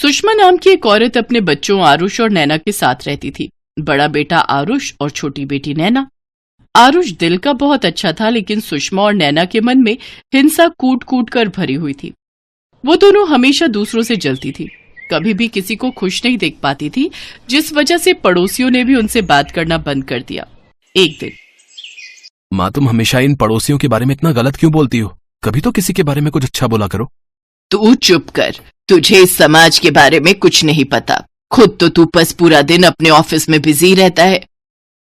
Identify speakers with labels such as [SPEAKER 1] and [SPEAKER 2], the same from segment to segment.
[SPEAKER 1] सुषमा नाम की एक औरत अपने बच्चों आरुष और नैना के साथ रहती थी। बड़ा बेटा आरुष और छोटी बेटी नैना। आरुष दिल का बहुत अच्छा था, लेकिन सुषमा और नैना के मन में हिंसा कूट कूट कर भरी हुई थी। वो दोनों हमेशा दूसरों से जलती थी, कभी भी किसी को खुश नहीं देख पाती थी, जिस वजह से पड़ोसियों ने भी उनसे बात करना बंद कर दिया। एक दिन,
[SPEAKER 2] माँ, तुम हमेशा इन पड़ोसियों के बारे में इतना गलत क्यों बोलती हो? कभी तो किसी के बारे में कुछ अच्छा बोला करो।
[SPEAKER 1] तू चुप कर, तुझे इस समाज के बारे में कुछ नहीं पता। खुद तो तू बस पूरा दिन अपने ऑफिस में बिजी रहता है।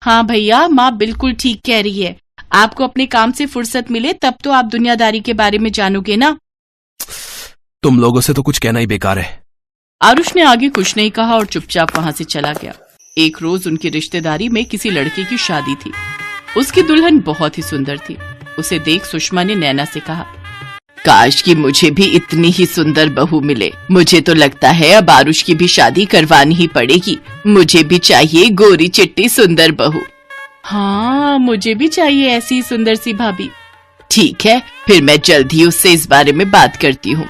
[SPEAKER 1] हाँ भैया, माँ बिल्कुल ठीक कह रही है। आपको अपने काम से फुर्सत मिले तब तो आप दुनियादारी के बारे में जानोगे ना।
[SPEAKER 2] तुम लोगों से तो कुछ कहना ही बेकार है।
[SPEAKER 1] आरुष ने आगे कुछ नहीं कहा और चुपचाप वहां से चला गया। एक रोज उनकी रिश्तेदारी में किसी लड़के की शादी थी। उसकी दुल्हन बहुत ही सुंदर थी। उसे देख सुषमा ने नैना से कहा, काश कि मुझे भी इतनी ही सुंदर बहू मिले। मुझे तो लगता है अब आरुष की भी शादी करवानी ही पड़ेगी। मुझे भी चाहिए गोरी चिट्टी सुंदर बहू। हाँ, मुझे भी चाहिए ऐसी सुंदर सी भाभी। ठीक है, फिर मैं जल्द ही उससे इस बारे में बात करती हूँ।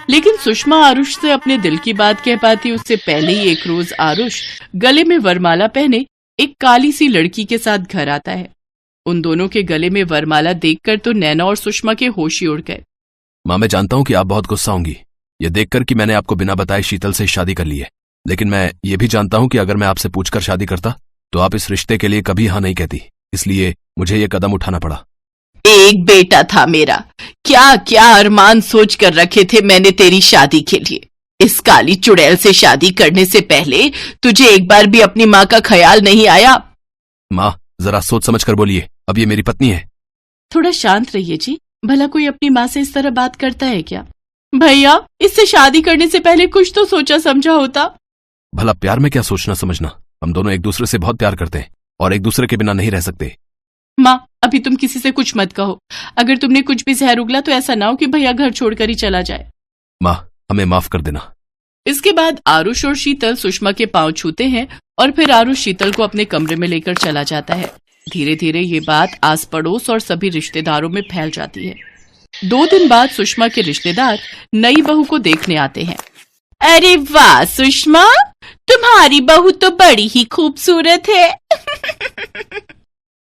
[SPEAKER 1] लेकिन सुषमा आरुष से अपने दिल की बात कह पाती उससे पहले ही एक रोज आरुष गले में वरमाला पहने एक काली सी लड़की के साथ घर आता है। उन दोनों के गले में वरमाला देखकर तो नैना और सुषमा के होश ही उड़ गए।
[SPEAKER 2] माँ, मैं जानता हूँ कि आप बहुत गुस्सा होंगी ये देखकर कि मैंने आपको बिना बताए शीतल से शादी कर ली है, लेकिन मैं ये भी जानता हूँ कि अगर मैं आपसे पूछकर शादी करता तो आप इस रिश्ते के लिए कभी हाँ नहीं कहती, इसलिए मुझे ये कदम उठाना पड़ा।
[SPEAKER 1] एक बेटा था मेरा, क्या क्या अरमान सोच कर रखे थे मैंने तेरी शादी के लिए। इस काली चुड़ैल से शादी करने से पहले तुझे एक बार भी अपनी माँ का ख्याल नहीं आया?
[SPEAKER 2] माँ, जरा सोच समझ कर बोलिए, अब ये मेरी पत्नी है।
[SPEAKER 1] थोड़ा शांत रहिए जी, भला कोई अपनी माँ से इस तरह बात करता है क्या? भैया, इससे शादी करने से पहले कुछ तो सोचा समझा होता।
[SPEAKER 2] भला प्यार में क्या सोचना समझना? हम दोनों एक दूसरे से बहुत प्यार करते हैं और एक दूसरे के बिना नहीं रह सकते।
[SPEAKER 1] माँ, अभी तुम किसी से कुछ मत कहो। अगर तुमने कुछ भी जहर उगला तो ऐसा ना हो कि भैया घर छोड़कर ही चला जाए।
[SPEAKER 2] माँ, हमें माफ कर देना।
[SPEAKER 1] इसके बाद आरुष और शीतल सुषमा के पांव छूते हैं और फिर आरुष शीतल को अपने कमरे में लेकर चला जाता है। धीरे धीरे ये बात आस पड़ोस और सभी रिश्तेदारों में फैल जाती है। 2 दिन बाद सुषमा के रिश्तेदार नई बहू को देखने आते हैं। अरे वाह सुषमा, तुम्हारी बहू तो बड़ी ही खूबसूरत है।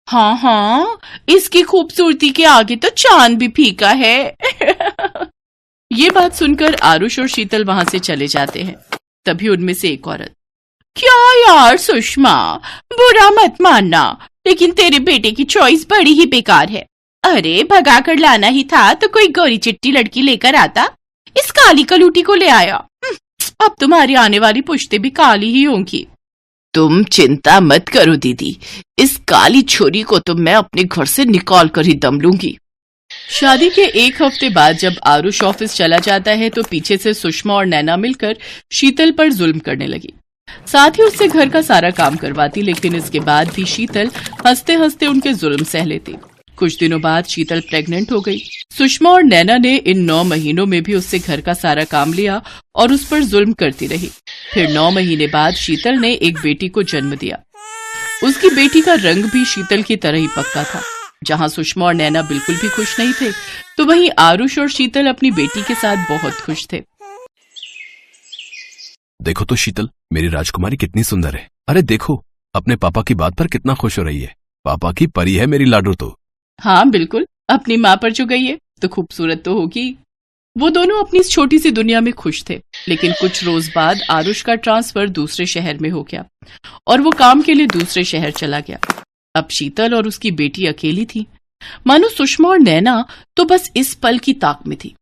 [SPEAKER 1] हाँ हाँ, इसकी खूबसूरती के आगे तो चांद भी फीका है। ये बात सुनकर आरुष और शीतल वहां से चले जाते हैं। तभी उनमें से एक औरत, क्या यार सुषमा, बुरा मत मानना, लेकिन तेरे बेटे की चॉइस बड़ी ही बेकार है। अरे भगा कर लाना ही था तो कोई गोरी चिट्टी लड़की लेकर आता, इस काली कलूटी को ले आया। अब तुम्हारी आने वाली पुश्ते भी काली ही होंगी। तुम चिंता मत करो दीदी, इस काली छोरी को तो मैं अपने घर से निकाल कर ही दम लूंगी। शादी के 1 हफ्ते बाद जब आरुष ऑफिस चला जाता है तो पीछे से सुषमा और नैना मिलकर शीतल पर जुल्म करने लगी। साथ ही उससे घर का सारा काम करवाती, लेकिन इसके बाद भी शीतल हंसते हंसते उनके जुल्म सह लेती। कुछ दिनों बाद शीतल प्रेग्नेंट हो गई। सुषमा और नैना ने इन 9 महीनों में भी उससे घर का सारा काम लिया और उस पर जुल्म करती रही। फिर 9 महीने बाद शीतल ने एक बेटी को जन्म दिया। उसकी बेटी का रंग भी शीतल की तरह ही पक्का था। जहाँ सुषमा और नैना बिल्कुल भी खुश नहीं थे, तो वहीं आरुष और शीतल अपनी बेटी के साथ बहुत खुश थे।
[SPEAKER 2] देखो तो शीतल, मेरी राजकुमारी कितनी सुंदर है। अरे देखो, अपने पापा की बात पर कितना खुश हो रही है। पापा की परी है मेरी लाडू तो।
[SPEAKER 1] हाँ बिल्कुल, अपनी माँ पर जो गई है तो खूबसूरत तो होगी। वो दोनों अपनी इस छोटी सी दुनिया में खुश थे, लेकिन कुछ रोज बाद आरुष का ट्रांसफर दूसरे शहर में हो गया और वो काम के लिए दूसरे शहर चला गया। अब शीतल और उसकी बेटी अकेली थी। मानो सुषमा और नैना तो बस इस पल की ताक में थी।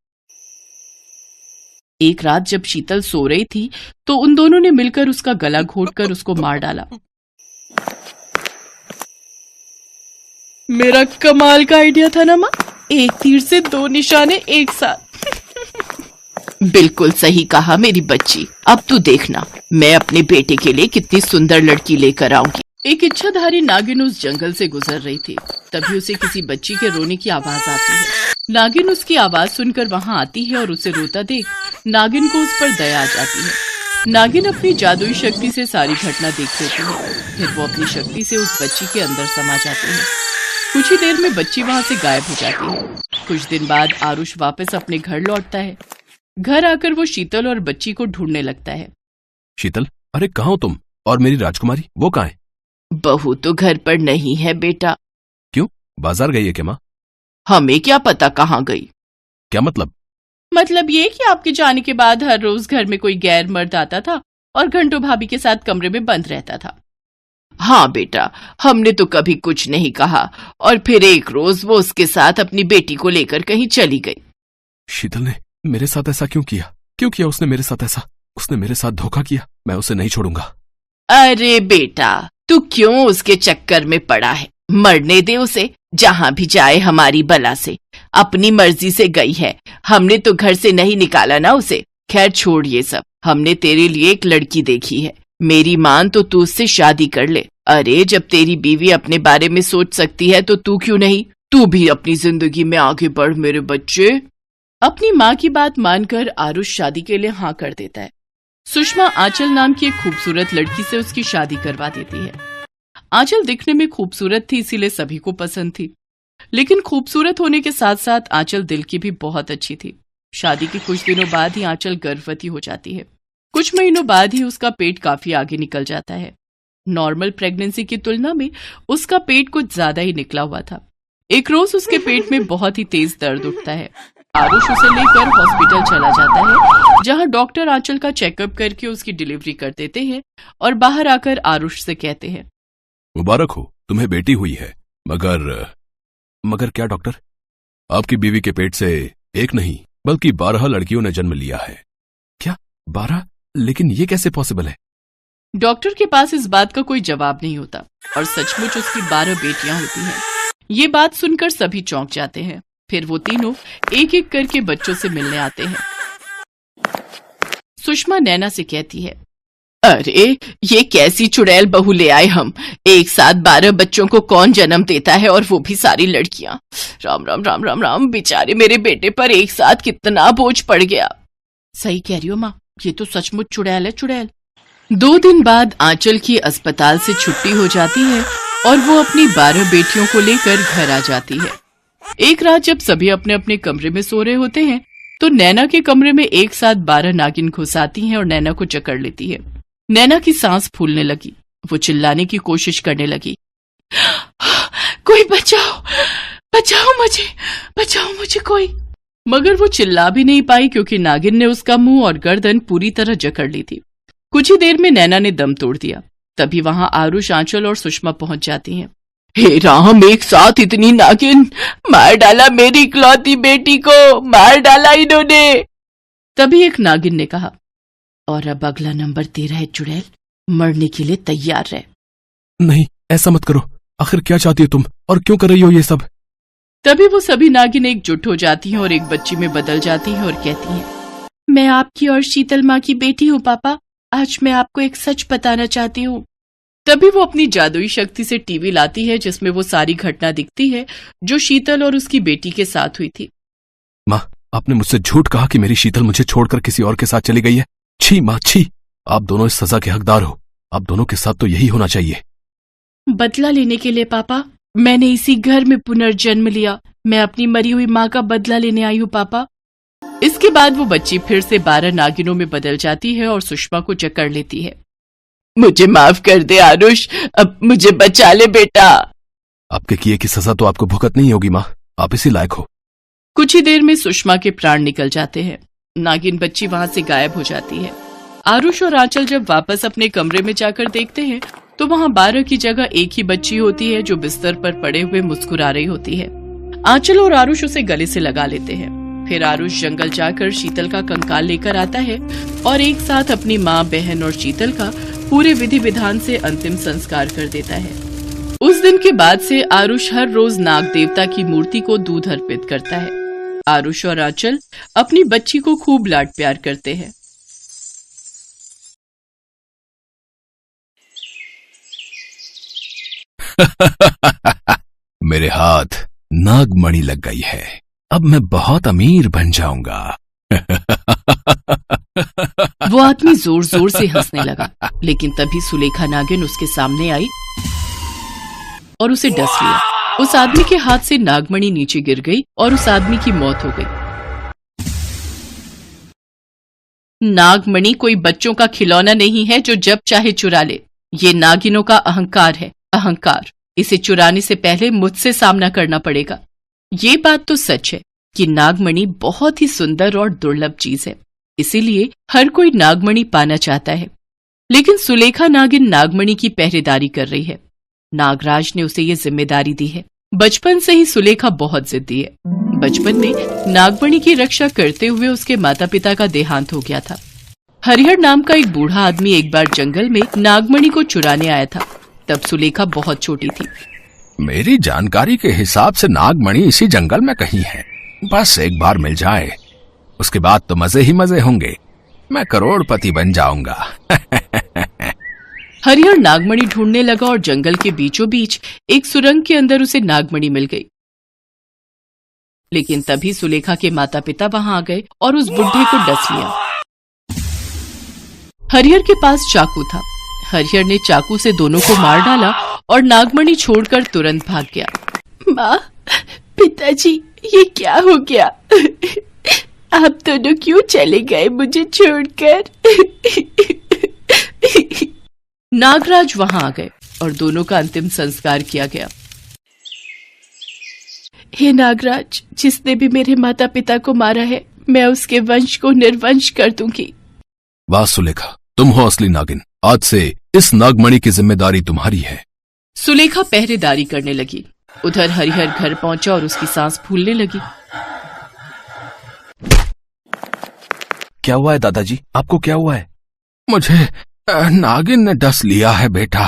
[SPEAKER 1] एक रात जब शीतल सो रही थी तो उन दोनों ने मिलकर उसका गला घोंटकर उसको मार डाला। मेरा कमाल का आइडिया था ना माँ, एक तीर से 2 निशाने एक साथ। बिल्कुल सही कहा मेरी बच्ची। अब तू देखना, मैं अपने बेटे के लिए कितनी सुंदर लड़की लेकर आऊंगी। एक इच्छाधारी नागिन उस जंगल से गुजर रही थी। तभी उसे किसी बच्ची के रोने की आवाज आती है। नागिन उसकी आवाज सुनकर वहां आती है और उसे रोता देख नागिन को उस पर दया आ जाती है। नागिन अपनी जादुई शक्ति से सारी घटना देख लेती है। फिर वो अपनी शक्ति से उस बच्ची के अंदर समा जाती है। कुछ ही देर में बच्ची वहां से गायब हो जाती है। कुछ दिन बाद आरुष वापस अपने घर लौटता है। घर आकर वो शीतल और बच्ची को ढूंढने लगता है।
[SPEAKER 2] शीतल, अरे कहाँ हो तुम? और मेरी राजकुमारी, वो कहाँ है?
[SPEAKER 1] बहू तो घर पर नहीं है बेटा।
[SPEAKER 2] क्यों, बाजार गई है क्या माँ?
[SPEAKER 1] हमें क्या पता कहाँ गई।
[SPEAKER 2] क्या मतलब?
[SPEAKER 1] मतलब ये कि आपके जाने के बाद हर रोज घर में कोई गैर मर्द आता था और घंटों भाभी के साथ कमरे में बंद रहता था। हाँ बेटा, हमने तो कभी कुछ नहीं कहा, और फिर एक रोज वो उसके साथ अपनी बेटी को लेकर कहीं चली गई।
[SPEAKER 2] शीतल ने मेरे साथ ऐसा क्यों किया? क्यों किया उसने मेरे साथ ऐसा? उसने मेरे साथ धोखा किया। मैं उसे नहीं छोड़ूंगा।
[SPEAKER 1] अरे बेटा, तू क्यों उसके चक्कर में पड़ा है? मरने दे उसे। जहां भी जाए हमारी बला से। अपनी मर्जी से गई है, हमने तो घर से नहीं निकाला ना उसे। खैर छोड़ ये सब, हमने तेरे लिए एक लड़की देखी है। मेरी मान तो तू उससे शादी कर ले। अरे जब तेरी बीवी अपने बारे में सोच सकती है तो तू क्यों नहीं? तू भी अपनी जिंदगी में आगे बढ़ मेरे बच्चे। अपनी माँ की बात मानकर आरुष शादी के लिए हाँ कर देता है। सुषमा आंचल नाम की एक खूबसूरत लड़की से उसकी शादी करवा देती है। आंचल दिखने में खूबसूरत थी, इसीलिए सभी को पसंद थी। लेकिन खूबसूरत होने के साथ साथ आंचल दिल की भी बहुत अच्छी थी। शादी के कुछ दिनों बाद ही आंचल गर्भवती हो जाती है। कुछ महीनों बाद ही उसका पेट काफी आगे निकल जाता है। नॉर्मल प्रेगनेंसी की तुलना में उसका पेट कुछ ज्यादा ही निकला हुआ था। एक रोज उसके पेट में बहुत ही तेज दर्द उठता है। आरुष उसे लेकर हॉस्पिटल चला जाता है, जहां डॉक्टर आंचल का चेकअप करके उसकी डिलीवरी कर देते हैं और बाहर आकर आरुष से कहते हैं,
[SPEAKER 2] मुबारक हो, तुम्हें बेटी हुई है। मगर क्या डॉक्टर? आपकी बीवी के पेट से एक नहीं बल्कि 12 लड़कियों ने जन्म लिया है। क्या 12? लेकिन ये कैसे पॉसिबल है?
[SPEAKER 1] डॉक्टर के पास इस बात का कोई जवाब नहीं होता और सचमुच उसकी 12 बेटियां होती हैं। ये बात सुनकर सभी चौंक जाते हैं। फिर वो तीनों एक एक करके बच्चों से मिलने आते हैं। सुषमा नैना से कहती है, अरे ये कैसी चुड़ैल बहू ले आए हम। एक साथ 12 बच्चों को कौन जन्म देता है, और वो भी सारी लड़कियां। राम राम राम राम राम, बेचारे मेरे बेटे पर एक साथ कितना बोझ पड़ गया। सही कह रही हो माँ, ये तो सचमुच चुड़ैल है, चुड़ैल। 2 दिन बाद आंचल की अस्पताल से छुट्टी हो जाती है और वो अपनी 12 बेटियों को लेकर घर आ जाती है। एक रात जब सभी अपने अपने कमरे में सो रहे होते हैं तो नैना के कमरे में एक साथ 12 नागिन घुस आती हैं और नैना को जकड़ लेती है। नैना की सांस फूलने लगी। वो चिल्लाने की कोशिश करने लगी, कोई बचाओ, बचाओ मुझे कोई। मगर वो चिल्ला भी नहीं पाई क्योंकि नागिन ने उसका मुंह और गर्दन पूरी तरह जकड़ ली थी। कुछ ही देर में नैना ने दम तोड़ दिया। तभी वहां आरुष, आंचल और सुषमा पहुंच जाती हैं। हे राम, एक साथ इतनी नागिन! मार डाला मेरी इकलौती बेटी को, मार डाला इन्होंने। तभी एक नागिन ने कहा, और अब अगला नंबर तेरा है चुड़ैल, मरने के लिए तैयार रह।
[SPEAKER 2] नहीं, ऐसा मत करो। आखिर क्या चाहती हो तुम, और क्यों कर रही हो ये सब?
[SPEAKER 1] तभी वो सभी नागिन एकजुट हो जाती हैं और एक बच्ची में बदल जाती हैं और कहती हैं, मैं आपकी और शीतल माँ की बेटी हूँ पापा। आज मैं आपको एक सच बताना चाहती हूँ। तभी वो अपनी जादुई शक्ति से टीवी लाती है जिसमें वो सारी घटना दिखती है जो शीतल और उसकी बेटी के साथ हुई थी।
[SPEAKER 2] माँ, आपने मुझसे झूठ कहा कि मेरी शीतल मुझे छोड़कर किसी और के साथ चली गई है। छी माँ, छी! आप दोनों इस सजा के हकदार हो। आप दोनों के साथ तो यही होना चाहिए।
[SPEAKER 1] बदला लेने के लिए पापा, मैंने इसी घर में पुनर्जन्म लिया। मैं अपनी मरी हुई माँ का बदला लेने आई हूँ पापा। इसके बाद वो बच्ची फिर से 12 नागिनों में बदल जाती है और सुषमा को जकड़ लेती है। मुझे माफ कर दे आरुष, अब मुझे बचा ले बेटा।
[SPEAKER 2] आपके किए की सजा तो आपको भुगत नहीं होगी माँ, आप इसी लायक हो।
[SPEAKER 1] कुछ ही देर में सुषमा के प्राण निकल जाते हैं। नागिन बच्ची वहां से गायब हो जाती है। आरुष और आंचल जब वापस अपने कमरे में जाकर देखते हैं तो वहां 12 की जगह एक ही बच्ची होती है जो बिस्तर पर पड़े हुए मुस्कुरा रही होती है। आंचल और आरुष उसे गले से लगा लेते हैं। फिर आरुष जंगल जाकर शीतल का कंकाल लेकर आता है और एक साथ अपनी माँ, बहन और शीतल का पूरे विधि विधान से अंतिम संस्कार कर देता है। उस दिन के बाद से आरुष हर रोज नाग देवता की मूर्ति को दूध अर्पित करता है। आरुष और आंचल अपनी बच्ची को खूब लाड प्यार करते हैं।
[SPEAKER 2] मेरे हाथ नागमणि लग गई है, अब मैं बहुत अमीर बन जाऊंगा।
[SPEAKER 1] वो आदमी जोर जोर से हंसने लगा, लेकिन तभी सुलेखा नागिन उसके सामने आई और उसे डस लिया। उस आदमी के हाथ से नागमणि नीचे गिर गई और उस आदमी की मौत हो गई। नागमणि कोई बच्चों का खिलौना नहीं है जो जब चाहे चुरा ले। ये नागिनों का अहंकार है, अहंकार। इसे चुराने से पहले मुझसे सामना करना पड़ेगा। ये बात तो सच है कि नागमणि बहुत ही सुंदर और दुर्लभ चीज है, इसीलिए हर कोई नागमणि पाना चाहता है। लेकिन सुलेखा नागिन नागमणि की पहरेदारी कर रही है। नागराज ने उसे ये जिम्मेदारी दी है। बचपन से ही सुलेखा बहुत जिद्दी है। बचपन में नागमणि की रक्षा करते हुए उसके माता पिता का देहांत हो गया था। हरिहर नाम का एक बूढ़ा आदमी एक बार जंगल में नागमणि को चुराने आया था। तब सुलेखा बहुत छोटी थी।
[SPEAKER 2] मेरी जानकारी के हिसाब से नागमणि इसी जंगल में कहीं है। बस एक बार मिल जाए, उसके बाद तो मजे ही मजे होंगे। मैं करोड़पति बन जाऊंगा।
[SPEAKER 1] हरिहर नागमणि ढूंढने लगा और जंगल के बीचों बीच एक सुरंग के अंदर उसे नागमणि मिल गई। लेकिन तभी सुलेखा के माता पिता वहां आ गए और उस बुढ़े को डस लिया। हरिहर के पास चाकू था। हरिहर ने चाकू से दोनों को मार डाला और नागमणि छोड़कर तुरंत भाग गया। माँ, पिताजी, ये क्या हो गया? आप दोनों क्यों चले गए मुझे छोड़कर? नागराज वहां आ गए और दोनों का अंतिम संस्कार किया गया। हे नागराज, जिसने भी मेरे माता पिता को मारा है, मैं उसके वंश को निर्वंश कर दूंगी।
[SPEAKER 2] वाह सुलेखा, तुम हो असली नागिन। आज से इस नागमणि की जिम्मेदारी तुम्हारी है।
[SPEAKER 1] सुलेखा पहरेदारी करने लगी। उधर हरिहर घर पहुंचा और उसकी सांस फूलने लगी।
[SPEAKER 2] क्या हुआ है दादाजी? आपको क्या हुआ है? मुझे नागिन ने डस लिया है बेटा।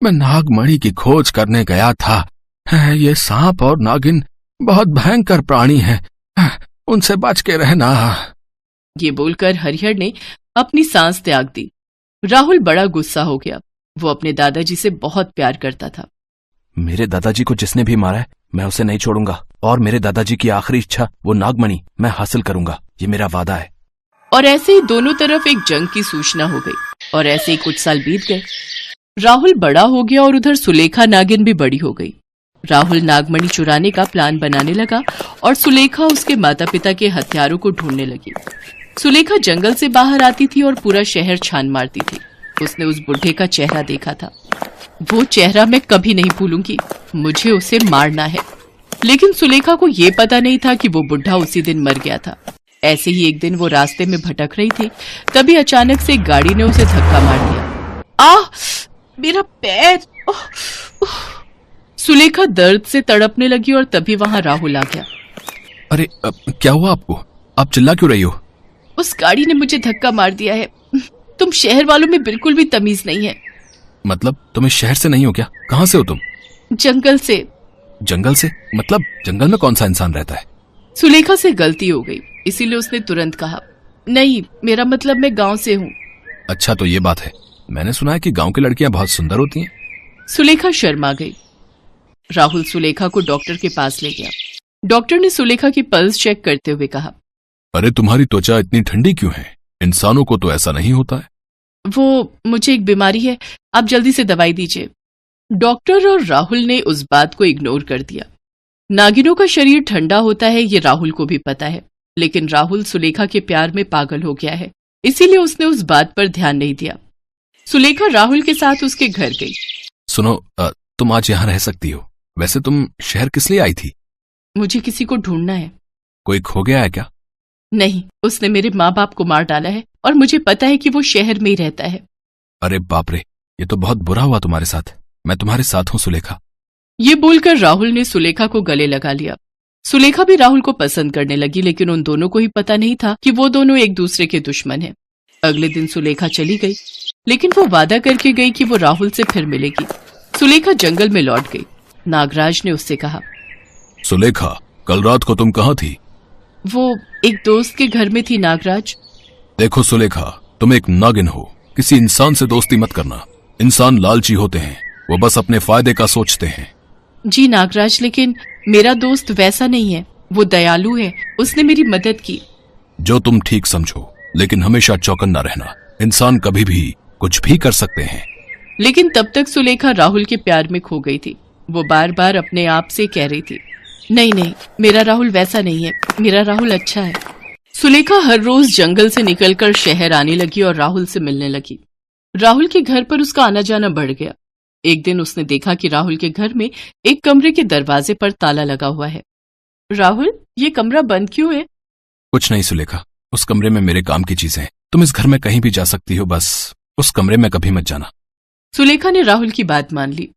[SPEAKER 2] मैं नागमणि की खोज करने गया था। ये सांप और नागिन बहुत भयंकर प्राणी हैं। उनसे बच के रहना।
[SPEAKER 1] ये बोलकर हरिहर ने अपनी सांस त्याग दी। राहुल बड़ा गुस्सा हो गया। वो अपने दादाजी से बहुत प्यार करता था।
[SPEAKER 2] मेरे दादाजी को जिसने भी मारा है, मैं उसे नहीं छोड़ूंगा। और मेरे दादाजी की आखिरी इच्छा, वो नागमणि, मैं हासिल करूंगा। ये मेरा वादा है।
[SPEAKER 1] और ऐसे ही दोनों तरफ एक जंग की सूचना हो गई और ऐसे ही कुछ साल बीत गए। राहुल बड़ा हो गया और उधर सुलेखा नागिन भी बड़ी हो गई। राहुल नागमणि चुराने का प्लान बनाने लगा और सुलेखा उसके माता पिता के हथियारों को ढूंढने लगी। सुलेखा जंगल से बाहर आती थी और पूरा शहर छान मारती थी। उसने उस बुढ़े का चेहरा देखा था। वो चेहरा मैं कभी नहीं भूलूंगी। मुझे उसे मारना है। लेकिन सुलेखा को ये पता नहीं था कि वो बुढ़ा उसी दिन मर गया था। ऐसे ही एक दिन वो रास्ते में भटक रही थी, तभी अचानक से एक गाड़ी ने उसे धक्का मार दिया। आह, मेरा पैर! सुलेखा दर्द से तड़पने लगी और तभी वहां राहुल आ गया।
[SPEAKER 2] अरे क्या हुआ आपको? आप चिल्ला क्यों रही हो?
[SPEAKER 1] उस गाड़ी ने मुझे धक्का मार दिया है। तुम शहर वालों में बिल्कुल भी तमीज नहीं है।
[SPEAKER 2] मतलब तुम इस शहर से नहीं हो क्या? कहाँ से हो तुम?
[SPEAKER 1] जंगल से।
[SPEAKER 2] जंगल से? मतलब जंगल में कौन सा इंसान रहता है?
[SPEAKER 1] सुलेखा से गलती हो गई, इसीलिए उसने तुरंत कहा, नहीं, मेरा मतलब मैं गांव से हूँ।
[SPEAKER 2] अच्छा, तो ये बात है। मैंने सुना है कि गांव की लड़कियां बहुत सुंदर होती हैं।
[SPEAKER 1] सुलेखा शर्मा गई। राहुल सुलेखा को डॉक्टर के पास ले गया। डॉक्टर ने सुलेखा की पल्स चेक करते हुए कहा,
[SPEAKER 2] अरे तुम्हारी त्वचा इतनी ठंडी क्यों है? इंसानों को तो ऐसा नहीं होता है।
[SPEAKER 1] वो मुझे एक बीमारी है, आप जल्दी से दवाई दीजिए। डॉक्टर और राहुल ने उस बात को इग्नोर कर दिया। नागिनों का शरीर ठंडा होता है, ये राहुल को भी पता है। लेकिन राहुल सुलेखा के प्यार में पागल हो गया है, इसीलिए उसने उस बात पर ध्यान नहीं दिया। सुलेखा राहुल के साथ उसके घर गई।
[SPEAKER 2] सुनो, तुम आज यहाँ रह सकती हो। वैसे तुम शहर किस लिए आई थी?
[SPEAKER 1] मुझे किसी को ढूंढना है।
[SPEAKER 2] कोई खो गया है क्या?
[SPEAKER 1] नहीं, उसने मेरे माँ बाप को मार डाला है और मुझे पता है कि वो शहर में ही रहता है।
[SPEAKER 2] अरे बाप रे, ये तो बहुत बुरा हुआ तुम्हारे साथ। मैं तुम्हारे साथ हूँ सुलेखा।
[SPEAKER 1] ये बोलकर राहुल ने सुलेखा को गले लगा लिया। सुलेखा भी राहुल को पसंद करने लगी, लेकिन उन दोनों को ही पता नहीं था कि वो दोनों एक दूसरे के दुश्मन हैं। अगले दिन सुलेखा चली गई, लेकिन वो वादा करके गई कि वो राहुल से फिर मिलेगी। सुलेखा जंगल में लौट गई। नागराज ने उससे कहा,
[SPEAKER 2] सुलेखा, कल रात को तुम कहाँ थी?
[SPEAKER 1] वो एक दोस्त के घर में थी नागराज।
[SPEAKER 2] देखो सुलेखा, तुम एक नागिन हो। किसी इंसान से दोस्ती मत करना। इंसान लालची होते हैं, वो बस अपने फायदे का सोचते हैं।
[SPEAKER 1] जी नागराज, लेकिन मेरा दोस्त वैसा नहीं है। वो दयालु है, उसने मेरी मदद की।
[SPEAKER 2] जो तुम ठीक समझो, लेकिन हमेशा चौकन्ना रहना। इंसान कभी भी कुछ भी कर सकते हैं।
[SPEAKER 1] लेकिन तब तक सुलेखा राहुल के प्यार में खो गई थी। वो बार बार अपने आप से कह रही थी, नहीं नहीं, मेरा राहुल वैसा नहीं है, मेरा राहुल अच्छा है। सुलेखा हर रोज जंगल से निकलकर शहर आने लगी और राहुल से मिलने लगी। राहुल के घर पर उसका आना जाना बढ़ गया। एक दिन उसने देखा कि राहुल के घर में एक कमरे के दरवाजे पर ताला लगा हुआ है। राहुल, ये कमरा बंद क्यों है?
[SPEAKER 2] कुछ नहीं सुलेखा, उस कमरे में मेरे काम की चीजें हैं। तुम इस घर में कहीं भी जा सकती हो, बस उस कमरे में कभी मत जाना।
[SPEAKER 1] सुलेखा ने राहुल की बात मान ली।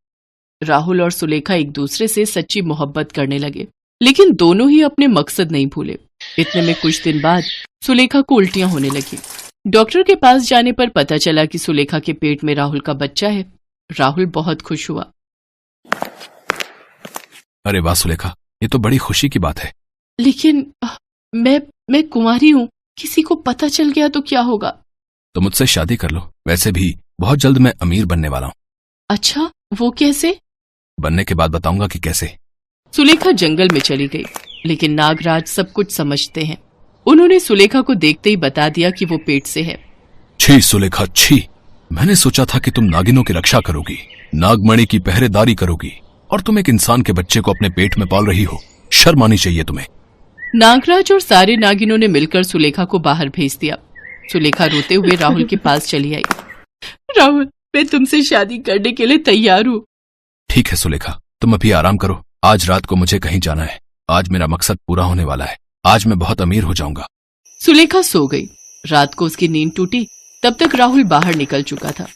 [SPEAKER 1] राहुल और सुलेखा एक दूसरे से सच्ची मोहब्बत करने लगे, लेकिन दोनों ही अपने मकसद नहीं भूले। इतने में कुछ दिन बाद सुलेखा को उल्टियां होने लगी। डॉक्टर के पास जाने पर पता चला कि सुलेखा के पेट में राहुल का बच्चा है। राहुल बहुत खुश हुआ।
[SPEAKER 2] अरे वाह सुलेखा, ये तो बड़ी खुशी की बात है।
[SPEAKER 1] लेकिन मैं कुंवारी हूँ, किसी को पता चल गया तो क्या होगा?
[SPEAKER 2] तो मुझसे शादी कर लो। वैसे भी बहुत जल्द मैं अमीर बनने वाला हूँ।
[SPEAKER 1] अच्छा, वो कैसे?
[SPEAKER 2] बनने के बाद बताऊंगा कि कैसे।
[SPEAKER 1] सुलेखा जंगल में चली गई, लेकिन नागराज सब कुछ समझते हैं। उन्होंने सुलेखा को देखते ही बता दिया कि वो पेट से है।
[SPEAKER 2] छी सुलेखा छी, मैंने सोचा था कि तुम नागिनों की रक्षा करोगी, नागमणि की पहरेदारी करोगी, और तुम एक इंसान के बच्चे को अपने पेट में पाल रही हो। शर्म आनी चाहिए तुम्हें।
[SPEAKER 1] नागराज और सारे नागिनों ने मिलकर सुलेखा को बाहर भेज दिया। सुलेखा रोते हुए राहुल के पास चली आई। राहुल, मैं तुमसे शादी करने के लिए तैयार हूँ।
[SPEAKER 2] ठीक है सुलेखा, तुम अभी आराम करो। आज रात को मुझे कहीं जाना है। आज मेरा मकसद पूरा होने वाला है। आज मैं बहुत अमीर हो जाऊंगा।
[SPEAKER 1] सुलेखा सो गई। रात को उसकी नींद टूटी, तब तक राहुल बाहर निकल चुका था।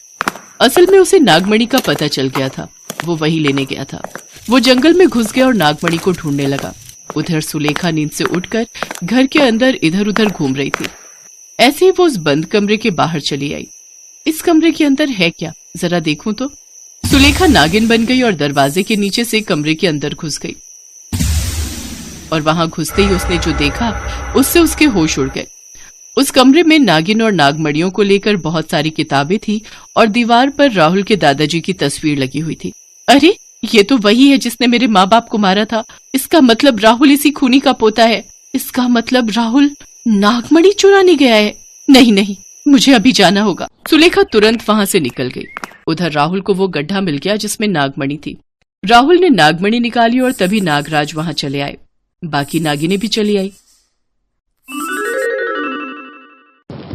[SPEAKER 1] असल में उसे नागमणि का पता चल गया था। वो वही लेने गया था। वो जंगल में घुस गया और नागमणि को ढूंढने लगा। उधर सुलेखा नींद से उठकर घर के अंदर इधर उधर घूम रही थी। ऐसे ही वो उस बंद कमरे के बाहर चली आई। इस कमरे के अंदर है क्या, जरा देखूं तो। सुलेखा नागिन बन गई और दरवाजे के नीचे से कमरे के अंदर घुस गई। और वहां घुसते ही उसने जो देखा, उससे उसके होश उड़ गए। उस कमरे में नागिन और नागमणियों को लेकर बहुत सारी किताबें थी और दीवार पर राहुल के दादाजी की तस्वीर लगी हुई थी। अरे, ये तो वही है जिसने मेरे माँ बाप को मारा था। इसका मतलब राहुल इसी खूनी का पोता है। इसका मतलब राहुल नागमणि चुराने गया है। नहीं नहीं, मुझे अभी जाना होगा। सुलेखा तुरंत वहां से निकल गई। उधर राहुल को वो गड्ढा मिल गया जिसमें नागमणि थी। राहुल ने नागमणि निकाली और तभी नागराज वहां चले आए। बाकी नागिनें भी चली आई।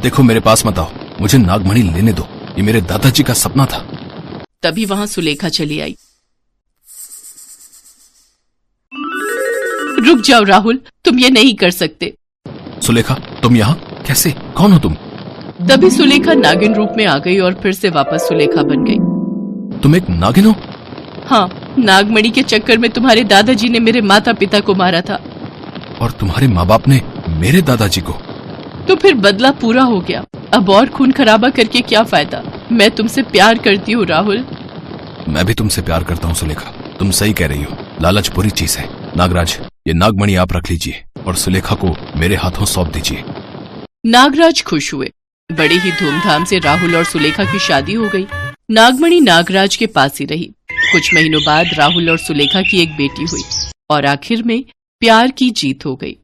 [SPEAKER 2] देखो, मेरे पास मत आओ, मुझे नागमणि लेने दो। ये मेरे दादाजी का सपना था।
[SPEAKER 1] तभी वहां सुलेखा चली आई। रुक जाओ राहुल, तुम ये नहीं कर सकते।
[SPEAKER 2] सुलेखा, तुम यहाँ कैसे? कौन हो तुम?
[SPEAKER 1] तभी सुलेखा नागिन रूप में आ गई और फिर से वापस सुलेखा बन गई।
[SPEAKER 2] तुम एक नागिन हो?
[SPEAKER 1] हाँ, नागमणि के चक्कर में तुम्हारे दादाजी ने मेरे माता पिता को मारा था।
[SPEAKER 2] और तुम्हारे माँ बाप ने मेरे दादाजी को?
[SPEAKER 1] तो फिर बदला पूरा हो गया। अब और खून खराबा करके क्या फायदा। मैं तुमसे प्यार करती हूँ राहुल।
[SPEAKER 2] मैं भी तुमसे प्यार करता हूँ सुलेखा, तुम सही कह रही हो। लालच बुरी चीज है। नागराज, ये नागमणि आप रख लीजिए और सुलेखा को मेरे हाथों सौंप दीजिए।
[SPEAKER 1] नागराज खुश हुए। बड़े ही धूमधाम से राहुल और सुलेखा की शादी हो गई। नागमणि नागराज के पास ही रही। कुछ महीनों बाद राहुल और सुलेखा की एक बेटी हुई और आखिर में प्यार की जीत हो गई।